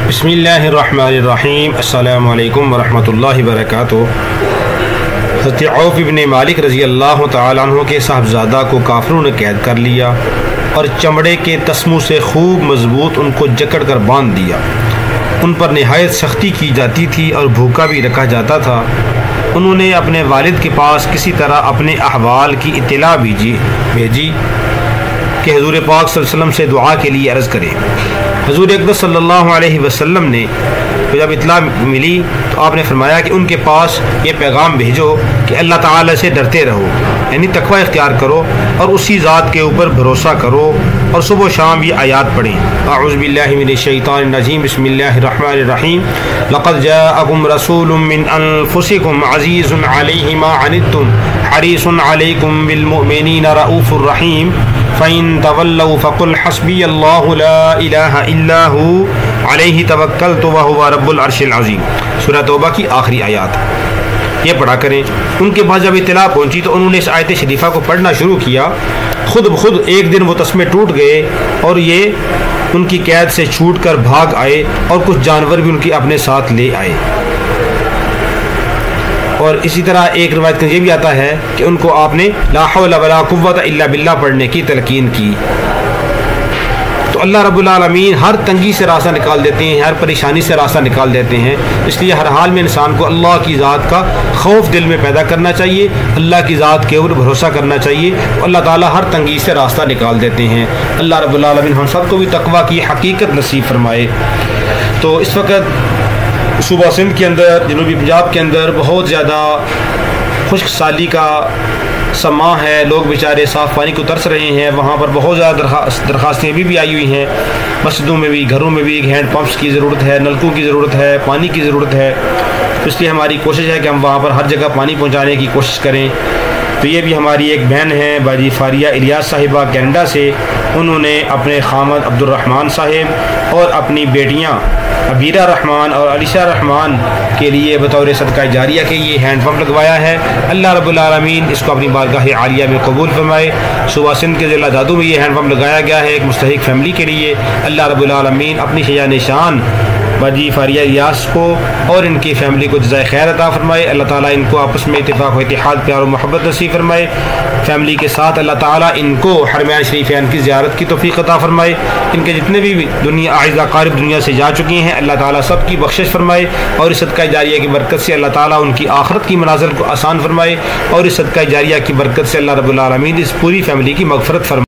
बिस्मिल्लाहिर्रहमानिर्रहीम। अस्सलामु अलैकुम वरहमतुल्लाहि वबरकातुहू। हज़रत औफ़ इब्न मालिक रज़ी अल्लाह तआला अन्हु के साहबज़ादा को काफिरों ने कैद कर लिया और चमड़े के तस्मों से खूब मजबूत उनको जकड़ कर बांध दिया। उन पर नहायत सख्ती की जाती थी और भूखा भी रखा जाता था। उन्होंने अपने वालिद के पास किसी तरह अपने अहवाल की इत्तला भेजी कि हुज़ूर पाक सल्लल्लाहु अलैहि वसल्लम से दुआ के लिए अर्ज़ करें। हुज़ूर अक़दस सल्लल्लाहु अलैहि वसल्लम ने जब इत्तला मिली तो आपने फरमाया कि उनके पास ये पैगाम भेजो कि अल्लाह ताला से डरते रहो, यानी तक़वा इख्तियार करो और उसी ज़ात के ऊपर भरोसा करो और सुबह शाम ये आयात पढ़ें। अऊज़ु बिल्लाहि मिनश शैतानिर रजीम। बिस्मिल्लाहिर रहमानिर रहीम। लक़द जाअकुम रसूलुम मिन अनफुसिकुम अज़ीज़ुन अलैहि मा अनित्तुम हरीसुन अलैकुम बिल मुमिनीना रऊफ़ुर रहीम फ़इन तवल्लौ फ़क़ुल हस्बियल्लाहु ला इलाहा इल्ला हु अलैहि तवक्कलतु व हुवा रब्बुल अर्शिल अज़ीम। सूरह तौबा की आखिरी आयत ये पढ़ा करें। उनके पास जब इत्तला पहुंची तो उन्होंने इस आयत शरीफा को पढ़ना शुरू किया। खुद ब खुद एक दिन वो तस्मे टूट गए और ये उनकी कैद से छूट कर भाग आए और कुछ जानवर भी उनके अपने साथ ले आए। और इसी तरह एक रिवायत में ये भी आता है कि उनको आपने ला हौला वला कुव्वता इल्ला बिल्लाह पढ़ने की तलकीन की। तो अल्लाह रब्बुल आलमीन हर तंगी से रास्ता निकाल देते हैं, हर परेशानी से रास्ता निकाल देते हैं। इसलिए हर हाल में इंसान को अल्लाह की ज़ात का खौफ दिल में पैदा करना चाहिए, अल्लाह की ज़ात के ऊपर भरोसा करना चाहिए। अल्लाह ताला हर तंगी से रास्ता निकाल देते हैं। अल्लाह रब्बुल आलमीन हम सबको भी तकवा की हकीकत नसीब फरमाए। तो इस वक्त सूबा सिंध के अंदर, जनूबी पंजाब के अंदर बहुत ज़्यादा खुश्क साली का समा है। लोग बेचारे साफ़ पानी को तरस रहे हैं। वहाँ पर बहुत ज़्यादा दरखास्तें भी आई हुई हैं। मस्जिदों में भी, घरों में भी हैंड पम्प्स की ज़रूरत है, नलकों की ज़रूरत है, पानी की ज़रूरत है। इसलिए हमारी कोशिश है कि हम वहाँ पर हर जगह पानी पहुँचाने की कोशिश करें। तो ये भी हमारी एक बहन है बाजी फारिया इलियास साहिबा कनाडा से। उन्होंने अपने खामद अब्दुर्रहमान साहिब और अपनी बेटियाँ अबीरा रहमान और अलिशा रहमान के लिए बतौर सदका जारिया के ये हैंड पम्प लगवाया है। अल्लाह रब्बुल आलमीन इसको अपनी बारगाह आलिया में कबूल फरमाए। सूबा सिंध के ज़िला दादू में ये हैंड पम्प लगाया गया है एक मुस्तहिक फैमिली के लिए। अल्लाह रब्बुल आलमीन अपनी शया निशान बाजी फारिया इलियास को और इनकी फैमिली को जज़ाए खैर अता फरमाए। अल्लाह ताला इनको आपस में इत्तेफाक व इत्तेहाद, प्यार और मोहब्बत नसीब फरमाए। फैमिली के साथ अल्लाह ताला इनको हरमैन शरीफैन की ज़ियारत की तौफीक अता फरमाए। इनके जितने भी दुनिया आइज़ा क़ारिब दुनिया से जा चुके हैं अल्लाह ताला सब की बख्शिश फरमाए और इस सदका जारिया की बरकत से अल्लाह ताला उनकी आखिरत की मनाज़िल को आसान फरमाए और इस सदका जारिया की बरकत से अल्लाह रब्बुल आलमीन इस पूरी फैमिली की मग़फ़िरत फरमाए।